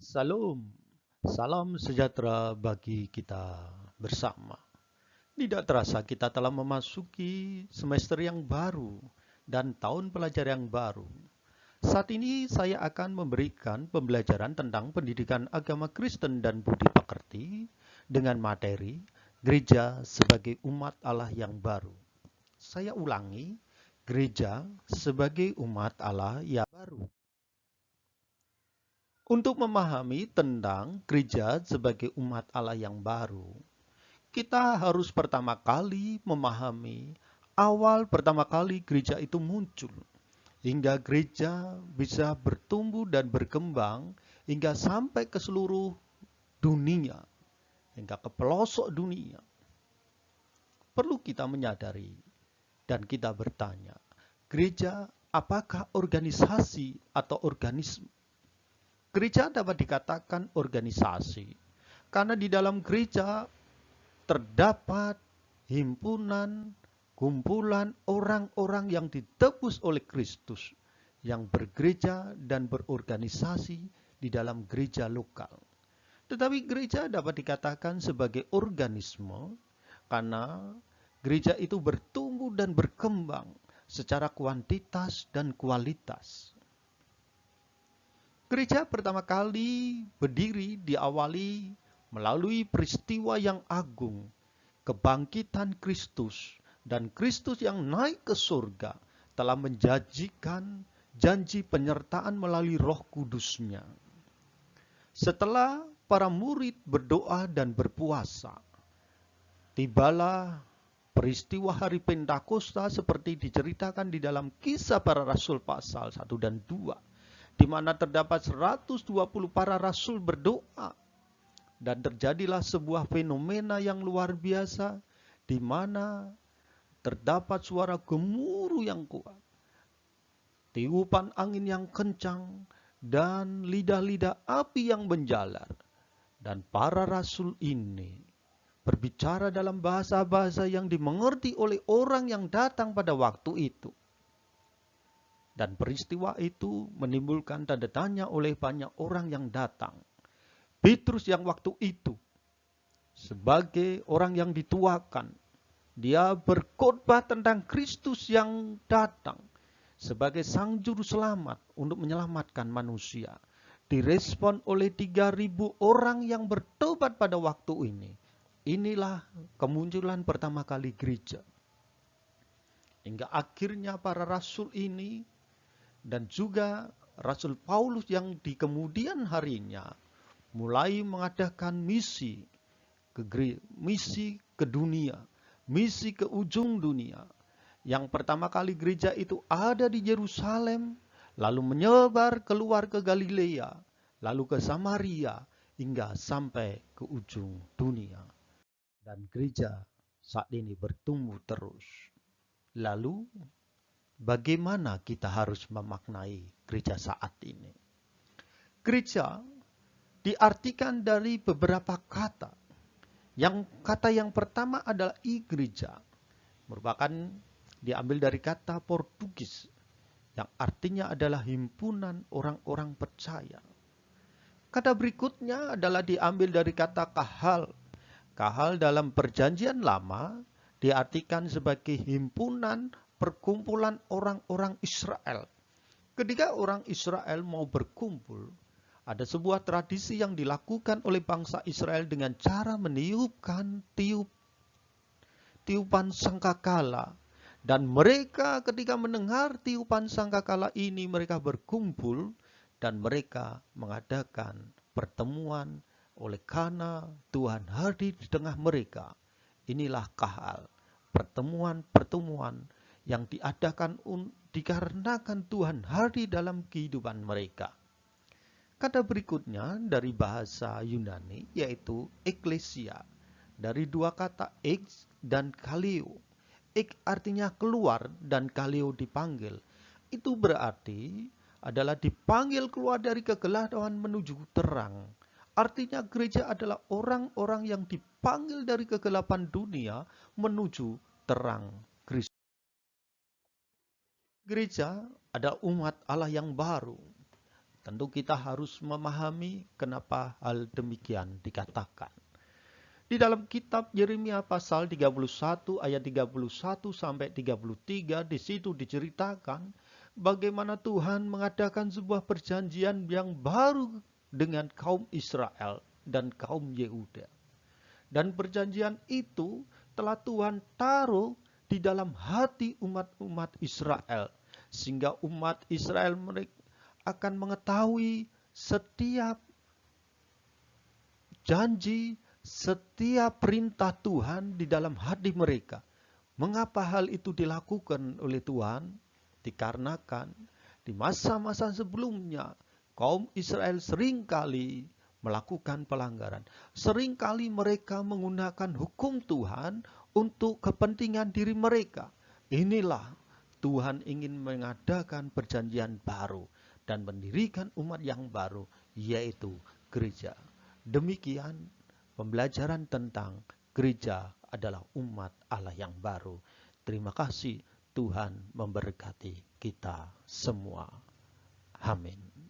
Salam, salam sejahtera bagi kita bersama. Tidak terasa kita telah memasuki semester yang baru dan tahun pelajar yang baru. Saat ini saya akan memberikan pembelajaran tentang pendidikan agama Kristen dan budi pekerti dengan materi gereja sebagai umat Allah yang baru. Saya ulangi, gereja sebagai umat Allah yang baru. Untuk memahami tentang gereja sebagai umat Allah yang baru, kita harus pertama kali memahami awal pertama kali gereja itu muncul, hingga gereja bisa bertumbuh dan berkembang hingga sampai ke seluruh dunia, hingga ke pelosok dunia. Perlu kita menyadari dan kita bertanya, gereja apakah organisasi atau organisme? Gereja dapat dikatakan organisasi karena di dalam gereja terdapat himpunan, kumpulan orang-orang yang ditebus oleh Kristus yang bergereja dan berorganisasi di dalam gereja lokal. Tetapi gereja dapat dikatakan sebagai organisme karena gereja itu bertumbuh dan berkembang secara kuantitas dan kualitas. Gereja pertama kali berdiri diawali melalui peristiwa yang agung, kebangkitan Kristus, dan Kristus yang naik ke surga telah menjanjikan janji penyertaan melalui Roh Kudus-Nya. Setelah para murid berdoa dan berpuasa, tibalah peristiwa hari Pentakosta seperti diceritakan di dalam Kisah Para Rasul pasal 1 dan 2. Di mana terdapat 120 para rasul berdoa. Dan terjadilah sebuah fenomena yang luar biasa, di mana terdapat suara gemuruh yang kuat, tiupan angin yang kencang, dan lidah-lidah api yang menjalar. Dan para rasul ini berbicara dalam bahasa-bahasa yang dimengerti oleh orang yang datang pada waktu itu. Dan peristiwa itu menimbulkan tanda tanya oleh banyak orang yang datang. Petrus yang waktu itu sebagai orang yang dituakan, dia berkhotbah tentang Kristus yang datang sebagai sang juru selamat untuk menyelamatkan manusia. Direspon oleh 3.000 orang yang bertobat pada waktu ini. Inilah kemunculan pertama kali gereja. Hingga akhirnya para rasul ini dan juga Rasul Paulus yang di kemudian harinya mulai mengadakan misi ke dunia, misi ke ujung dunia. Yang pertama kali gereja itu ada di Yerusalem, lalu menyebar keluar ke Galilea, lalu ke Samaria, hingga sampai ke ujung dunia. Dan gereja saat ini bertumbuh terus. Lalu bagaimana kita harus memaknai gereja saat ini? Gereja diartikan dari beberapa kata. Kata yang pertama adalah gereja, merupakan diambil dari kata Portugis yang artinya adalah himpunan orang-orang percaya. Kata berikutnya adalah diambil dari kata kahal. Kahal dalam perjanjian lama diartikan sebagai himpunan perkumpulan orang-orang Israel. Ketika orang Israel mau berkumpul, ada sebuah tradisi yang dilakukan oleh bangsa Israel dengan cara meniupkan tiupan sangkakala. Dan mereka ketika mendengar tiupan sangkakala ini, mereka berkumpul dan mereka mengadakan pertemuan oleh karena Tuhan hadir di tengah mereka. Inilah kahal, pertemuan-pertemuan yang diadakan dikarenakan Tuhan hadir dalam kehidupan mereka. Kata berikutnya dari bahasa Yunani yaitu eklesia, dari dua kata ex dan kaleo. Ek artinya keluar dan kaleo dipanggil. Itu berarti adalah dipanggil keluar dari kegelapan menuju terang. Artinya gereja adalah orang-orang yang dipanggil dari kegelapan dunia menuju terang Kristus. Gereja adalah umat Allah yang baru. Tentu kita harus memahami kenapa hal demikian dikatakan. Di dalam kitab Yeremia pasal 31 ayat 31 sampai 33 di situ diceritakan bagaimana Tuhan mengadakan sebuah perjanjian yang baru dengan kaum Israel dan kaum Yehuda. Dan perjanjian itu telah Tuhan taruh di dalam hati umat-umat Israel, sehingga umat Israel mereka akan mengetahui setiap janji, setiap perintah Tuhan di dalam hati mereka. Mengapa hal itu dilakukan oleh Tuhan? Dikarenakan di masa-masa sebelumnya kaum Israel seringkali melakukan pelanggaran. Seringkali mereka menggunakan hukum Tuhan untuk kepentingan diri mereka. Inilah Tuhan ingin mengadakan perjanjian baru dan mendirikan umat yang baru, yaitu gereja. Demikian pembelajaran tentang gereja adalah umat Allah yang baru. Terima kasih, Tuhan memberkati kita semua. Amin.